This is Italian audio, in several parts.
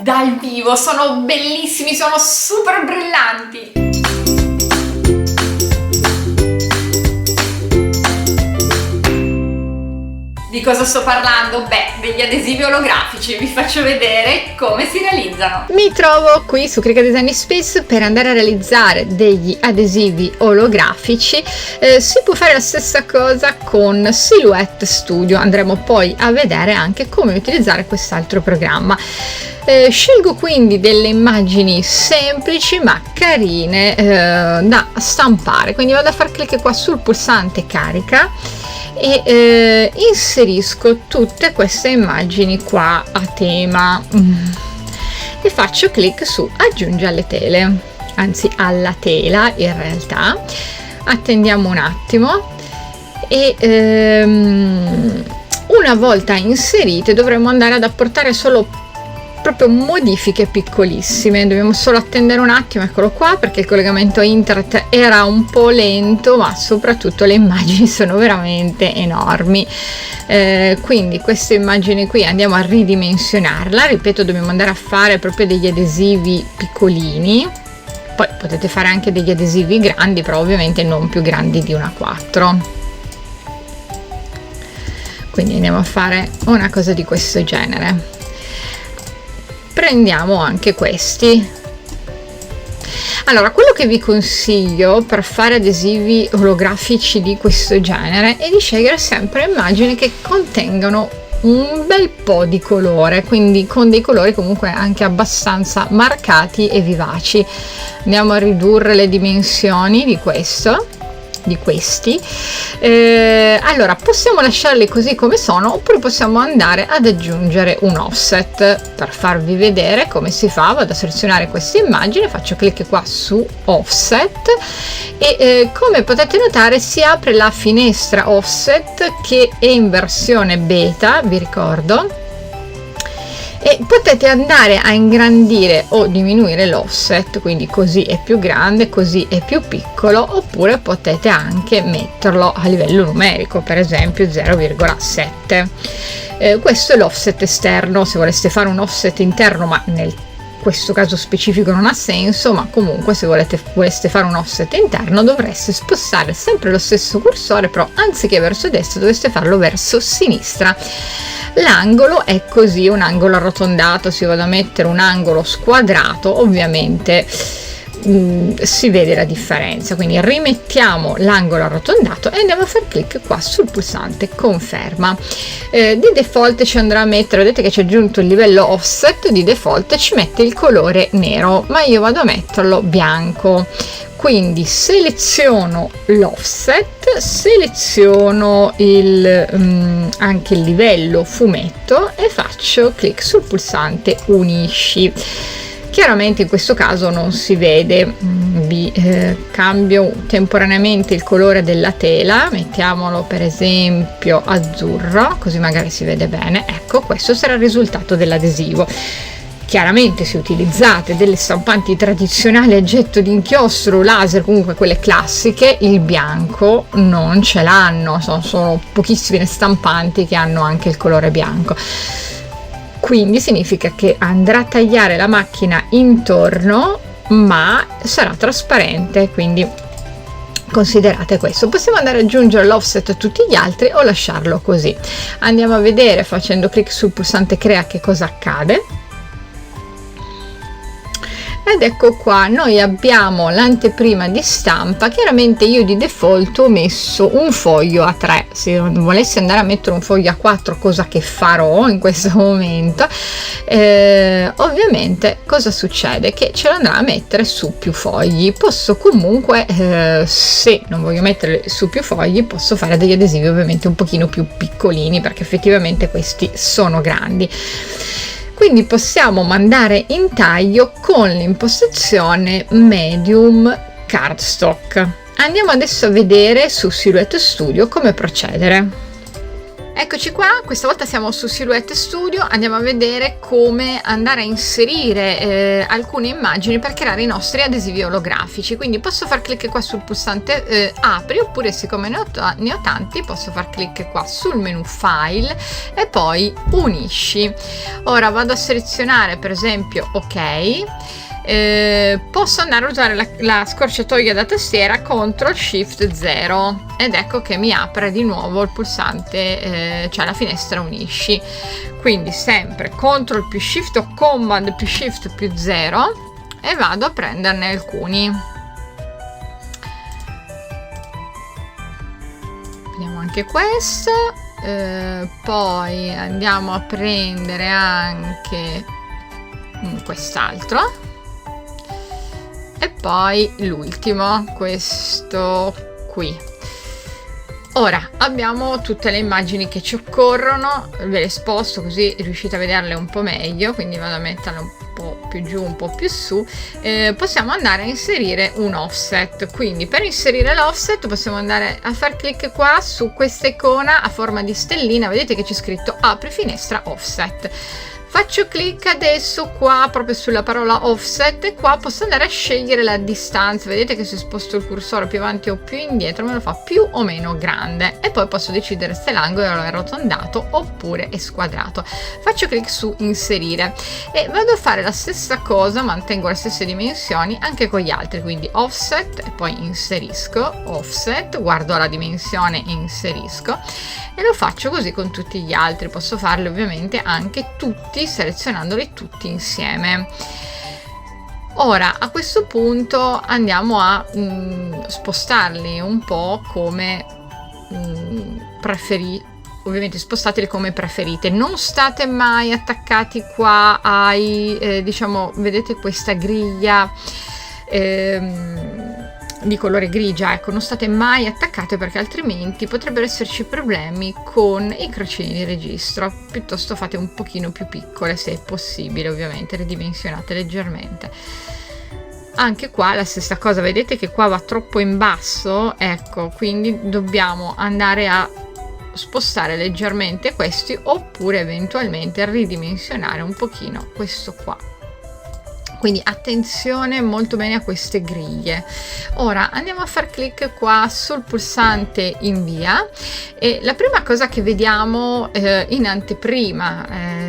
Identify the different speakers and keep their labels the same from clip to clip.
Speaker 1: Dal vivo sono bellissimi, sono super brillanti. Di cosa sto parlando? Beh, degli adesivi olografici, vi faccio vedere come si realizzano. Mi trovo qui su Cricut Design Space per andare a realizzare degli adesivi olografici. Si può fare la stessa cosa con Silhouette Studio, andremo poi a vedere anche come utilizzare quest'altro programma. Scelgo quindi delle immagini semplici ma carine da stampare, quindi vado a far clic qua sul pulsante carica e inserisco tutte queste immagini qua a tema e faccio clic su aggiungi alle tele, anzi alla tela in realtà. Attendiamo un attimo e una volta inserite dovremo andare ad apportare solo proprio modifiche piccolissime. Dobbiamo solo attendere un attimo, eccolo qua, perché il collegamento internet era un po' lento, ma soprattutto le immagini sono veramente enormi. Quindi queste immagini qui andiamo a ridimensionarla, ripeto, dobbiamo andare a fare proprio degli adesivi piccolini. Poi potete fare anche degli adesivi grandi, però ovviamente non più grandi di 1/4. Quindi andiamo a fare una cosa di questo genere. Prendiamo anche questi. Allora, quello che vi consiglio per fare adesivi olografici di questo genere è di scegliere sempre immagini che contengano un bel po' di colore, quindi con dei colori comunque anche abbastanza marcati e vivaci. Andiamo a ridurre le dimensioni di questi. Allora, possiamo lasciarli così come sono, oppure possiamo andare ad aggiungere un offset. Per farvi vedere come si fa, vado a selezionare questa immagine, faccio clic qua su offset e come potete notare si apre la finestra offset, che è in versione beta, vi ricordo, e potete andare a ingrandire o diminuire l'offset, quindi così è più grande, così è più piccolo, oppure potete anche metterlo a livello numerico, per esempio 0,7. Questo è l'offset esterno. Se voleste fare un offset interno, ma nel questo caso specifico non ha senso, ma comunque se voleste fare un offset interno dovreste spostare sempre lo stesso cursore, però anziché verso destra dovreste farlo verso sinistra. L'angolo è così, un angolo arrotondato. Se vado a mettere un angolo squadrato, ovviamente si vede la differenza, quindi rimettiamo l'angolo arrotondato e andiamo a far clic qua sul pulsante conferma. Di default ci andrà a mettere, vedete che c'è aggiunto il livello offset, di default ci mette il colore nero, ma io vado a metterlo bianco. Quindi seleziono l'offset, seleziono anche il livello fumetto e faccio clic sul pulsante unisci. Chiaramente in questo caso non si vede, vi cambio temporaneamente il colore della tela, mettiamolo per esempio azzurro, così magari si vede bene. Ecco, questo sarà il risultato dell'adesivo. Chiaramente se utilizzate delle stampanti tradizionali a getto di inchiostro, laser, comunque quelle classiche, il bianco non ce l'hanno, sono pochissime stampanti che hanno anche il colore bianco. Quindi significa che andrà a tagliare la macchina intorno, ma sarà trasparente, quindi considerate questo. Possiamo andare ad aggiungere l'offset a tutti gli altri o lasciarlo così. Andiamo a vedere facendo clic sul pulsante crea che cosa accade. Ed ecco qua, noi abbiamo l'anteprima di stampa. Chiaramente io di default ho messo un foglio A3, se volessi andare a mettere un foglio A4, cosa che farò in questo momento, ovviamente cosa succede? Che ce l'andrà a mettere su più fogli. Posso comunque, se non voglio mettere su più fogli, posso fare degli adesivi ovviamente un pochino più piccolini, perché effettivamente questi sono grandi. Quindi possiamo mandare in taglio con l'impostazione medium cardstock. Andiamo adesso a vedere su Silhouette Studio come procedere. Eccoci qua, questa volta siamo su Silhouette Studio, andiamo a vedere come andare a inserire alcune immagini per creare i nostri adesivi olografici. Quindi posso far clic qua sul pulsante apri, oppure siccome ne ho tanti posso far clic qua sul menu file e poi unisci. Ora vado a selezionare per esempio ok. Posso andare a usare la scorciatoia da tastiera CTRL SHIFT 0 ed ecco che mi apre di nuovo il pulsante, cioè la finestra unisci. Quindi sempre CTRL più SHIFT o Command più SHIFT più 0 e vado a prenderne alcuni. Vediamo anche questo, poi andiamo a prendere anche quest'altro. E poi l'ultimo, questo qui. Ora abbiamo tutte le immagini che ci occorrono, ve le sposto così riuscite a vederle un po' meglio, quindi vado a metterle un po' più giù, un po' più su. Possiamo andare a inserire un offset, quindi per inserire l'offset possiamo andare a far clic qua su questa icona a forma di stellina, vedete che c'è scritto apri finestra offset. Faccio clic adesso qua proprio sulla parola offset e qua posso andare a scegliere la distanza, vedete che se sposto il cursore più avanti o più indietro me lo fa più o meno grande e poi posso decidere se l'angolo è arrotondato oppure è squadrato. Faccio clic su inserire e vado a fare la stessa cosa, mantengo le stesse dimensioni anche con gli altri, quindi offset e poi inserisco, offset, guardo la dimensione e inserisco e lo faccio così con tutti gli altri. Posso farli ovviamente anche tutti selezionandoli tutti insieme. Ora a questo punto andiamo a spostarli un po' come ovviamente spostateli come preferite, non state mai attaccati qua ai diciamo, vedete questa griglia di colore grigia, ecco, non state mai attaccate perché altrimenti potrebbero esserci problemi con i crocini di registro. Piuttosto fate un pochino più piccole se è possibile, ovviamente ridimensionate leggermente. Anche qua la stessa cosa, vedete che qua va troppo in basso, ecco, quindi dobbiamo andare a spostare leggermente questi oppure eventualmente ridimensionare un pochino questo qua. Quindi attenzione molto bene a queste griglie. Ora andiamo a far clic qua sul pulsante invia e la prima cosa che vediamo in anteprima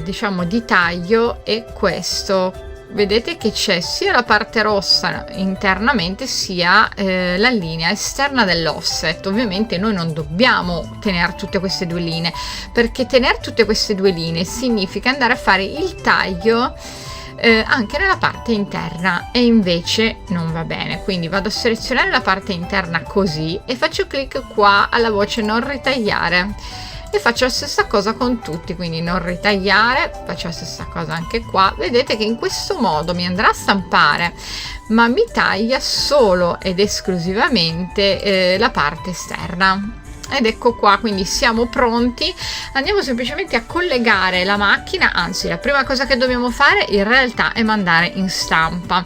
Speaker 1: diciamo di taglio è questo. Vedete che c'è sia la parte rossa internamente sia la linea esterna dell'offset. Ovviamente noi non dobbiamo tenere tutte queste due linee, perché tenere tutte queste due linee significa andare a fare il taglio anche nella parte interna e invece non va bene. Quindi vado a selezionare la parte interna così e faccio clic qua alla voce non ritagliare e faccio la stessa cosa con tutti, quindi non ritagliare, faccio la stessa cosa anche qua. Vedete che in questo modo mi andrà a stampare ma mi taglia solo ed esclusivamente la parte esterna. Ed ecco qua, quindi siamo pronti, andiamo semplicemente a collegare la macchina, anzi la prima cosa che dobbiamo fare in realtà è mandare in stampa.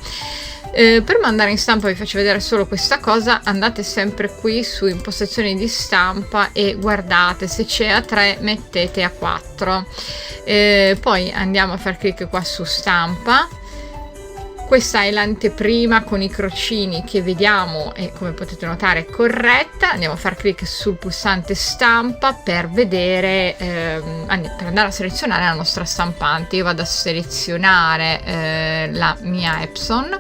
Speaker 1: Per mandare in stampa vi faccio vedere solo questa cosa, andate sempre qui su impostazioni di stampa e guardate se c'è a 3 mettete a 4, poi andiamo a far clic qua su stampa. Questa è l'anteprima con i crocini che vediamo e come potete notare è corretta. Andiamo a far clic sul pulsante stampa per vedere, per andare a selezionare la nostra stampante. Io vado a selezionare la mia Epson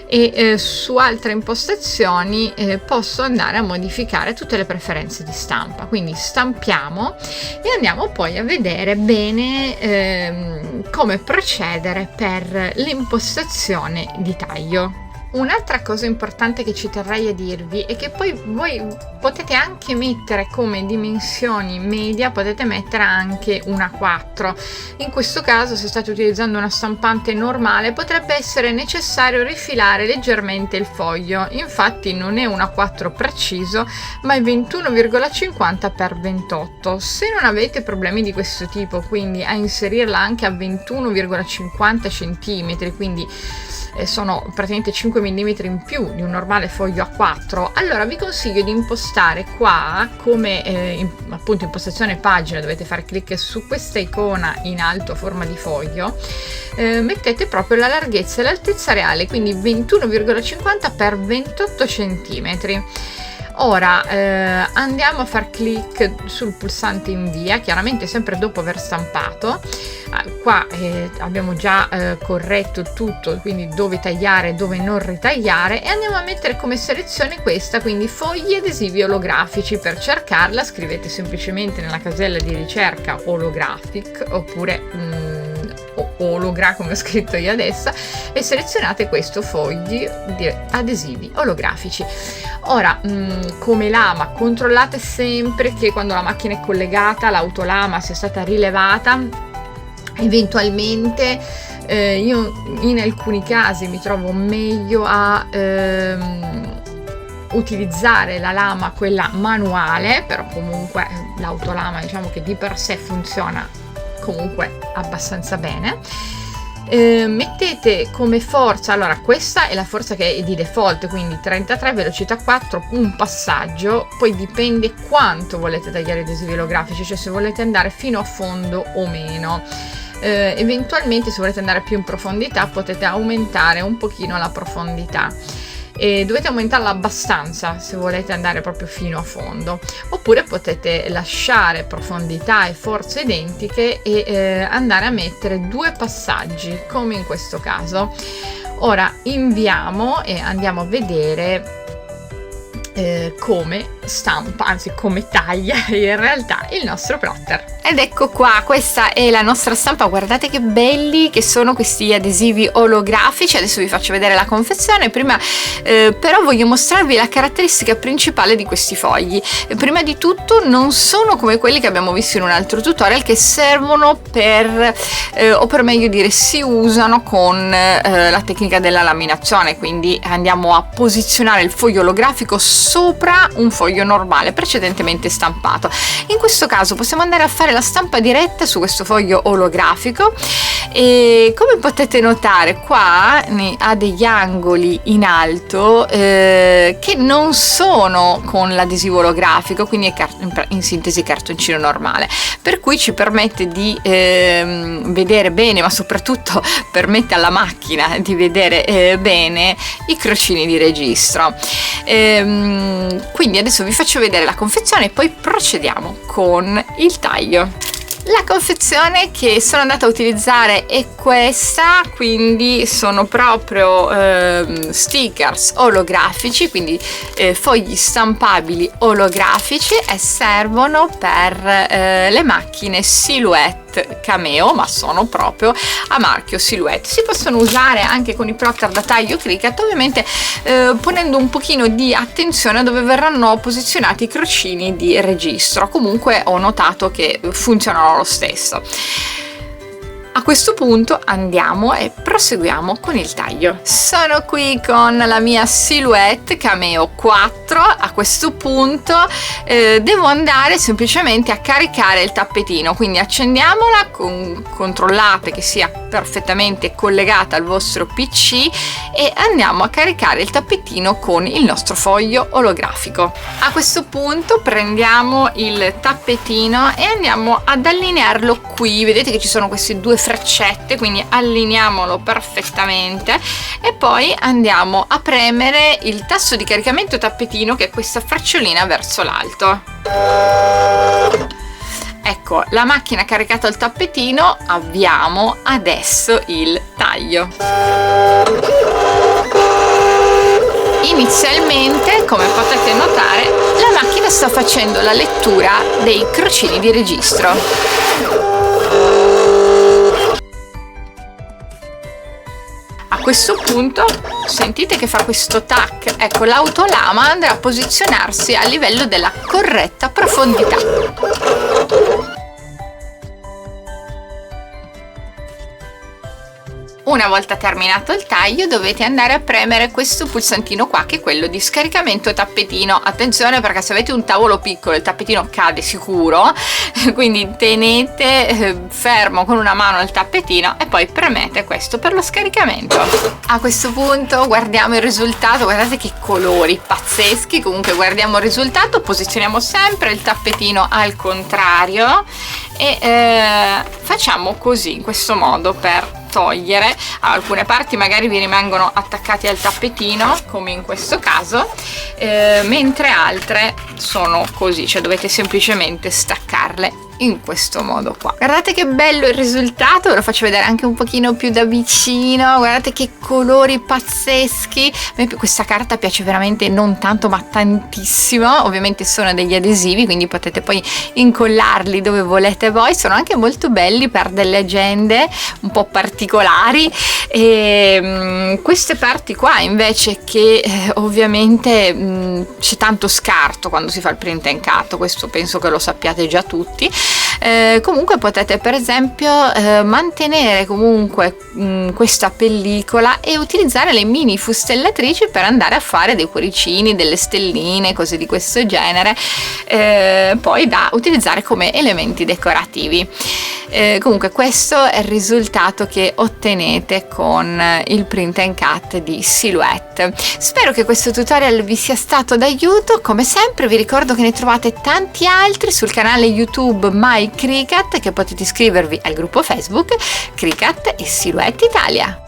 Speaker 1: e su altre impostazioni posso andare a modificare tutte le preferenze di stampa. Quindi stampiamo e andiamo poi a vedere bene come procedere per l'impostazione di taglio. Un'altra cosa importante che ci terrei a dirvi è che poi voi potete anche mettere come dimensioni media, potete mettere anche una 4. In questo caso, se state utilizzando una stampante normale, potrebbe essere necessario rifilare leggermente il foglio. Infatti non è una 4 preciso, ma è 21,50 x 28. Se non avete problemi di questo tipo, quindi a inserirla anche a 21,50 cm, quindi sono praticamente 5 mm in più di un normale foglio A4, allora vi consiglio di impostare qua, come appunto impostazione pagina, dovete fare clic su questa icona in alto a forma di foglio, mettete proprio la larghezza e l'altezza reale, quindi 21,50 x 28 cm. Ora andiamo a far clic sul pulsante invia, chiaramente sempre dopo aver stampato. Qua abbiamo già corretto tutto, quindi dove tagliare e dove non ritagliare, e andiamo a mettere come selezione questa, quindi fogli adesivi olografici. Per cercarla scrivete semplicemente nella casella di ricerca holographic oppure ologra, come ho scritto io adesso, e selezionate questo fogli adesivi olografici. Ora come lama controllate sempre che quando la macchina è collegata l'autolama sia stata rilevata. Eventualmente io in alcuni casi mi trovo meglio a utilizzare la lama quella manuale, però comunque l'autolama diciamo che di per sé funziona comunque abbastanza bene. Mettete come forza, allora questa è la forza che è di default, quindi 33, velocità 4, un passaggio, poi dipende quanto volete tagliare i adesivi olografici, cioè se volete andare fino a fondo o meno. Eventualmente se volete andare più in profondità potete aumentare un pochino la profondità, e dovete aumentarla abbastanza se volete andare proprio fino a fondo, oppure potete lasciare profondità e forze identiche e andare a mettere 2 passaggi come in questo caso. Ora inviamo e andiamo a vedere come stampa, anzi come taglia in realtà il nostro plotter. Ed ecco qua, questa è la nostra stampa. Guardate che belli che sono questi adesivi olografici. Adesso vi faccio vedere la confezione. Prima però voglio mostrarvi la caratteristica principale di questi fogli. Prima di tutto non sono come quelli che abbiamo visto in un altro tutorial, che servono per o per meglio dire si usano con la tecnica della laminazione, quindi andiamo a posizionare il foglio olografico sopra un foglio normale precedentemente stampato. In questo caso possiamo andare a fare la stampa diretta su questo foglio olografico, e come potete notare qua ha degli angoli in alto che non sono con l'adesivo olografico, quindi è in sintesi cartoncino normale, per cui ci permette di vedere bene, ma soprattutto permette alla macchina di vedere bene i crocini di registro. Quindi adesso vi faccio vedere la confezione e poi procediamo con il taglio. La confezione che sono andata a utilizzare è questa, quindi sono proprio stickers olografici, quindi fogli stampabili olografici, e servono per le macchine Silhouette Cameo, ma sono proprio a marchio Silhouette. Si possono usare anche con i plotter da taglio Cricut, ovviamente ponendo un pochino di attenzione a dove verranno posizionati i crocini di registro. Comunque ho notato che funzionano lo stesso. A questo punto andiamo e proseguiamo con il taglio. Sono qui con la mia Silhouette Cameo 4. A questo punto devo andare semplicemente a caricare il tappetino, quindi accendiamola, controllate che sia perfettamente collegata al vostro PC e andiamo a caricare il tappetino con il nostro foglio olografico. A questo punto prendiamo il tappetino e andiamo ad allinearlo qui. Vedete che ci sono queste due freccette, quindi allineiamolo perfettamente e poi andiamo a premere il tasto di caricamento tappetino, che è questa frecciolina verso l'alto. Ecco, la macchina ha caricato il tappetino, avviamo adesso il taglio. Inizialmente, come potete notare, la macchina sta facendo la lettura dei crocini di registro. A questo punto sentite che fa questo tac, ecco, l'autolama andrà a posizionarsi a livello della corretta profondità. Una volta terminato il taglio dovete andare a premere questo pulsantino qua, che è quello di scaricamento tappetino. Attenzione, perché se avete un tavolo piccolo il tappetino cade sicuro, quindi tenete fermo con una mano il tappetino e poi premete questo per lo scaricamento. A questo punto guardiamo il risultato, guardate che colori pazzeschi. Comunque guardiamo il risultato, posizioniamo sempre il tappetino al contrario e facciamo così, in questo modo, per togliere. Alcune parti magari vi rimangono attaccati al tappetino, come in questo caso, mentre altre sono così, cioè dovete semplicemente staccarle in questo modo qua. Guardate che bello il risultato, ve lo faccio vedere anche un pochino più da vicino. Guardate che colori pazzeschi. A me questa carta piace veramente, non tanto ma tantissimo. Ovviamente sono degli adesivi, quindi potete poi incollarli dove volete voi. Sono anche molto belli per delle agende un po' particolari. E queste parti qua invece, che ovviamente c'è tanto scarto quando si fa il print and cut, questo penso che lo sappiate già tutti. Comunque potete per esempio mantenere comunque questa pellicola e utilizzare le mini fustellatrici per andare a fare dei cuoricini, delle stelline, cose di questo genere, poi da utilizzare come elementi decorativi. Comunque questo è il risultato che ottenete con il print and cut di Silhouette. Spero che questo tutorial vi sia stato d'aiuto. Come sempre vi ricordo che ne trovate tanti altri sul canale YouTube My Cricut, che potete iscrivervi al gruppo Facebook Cricut e Silhouette Italia.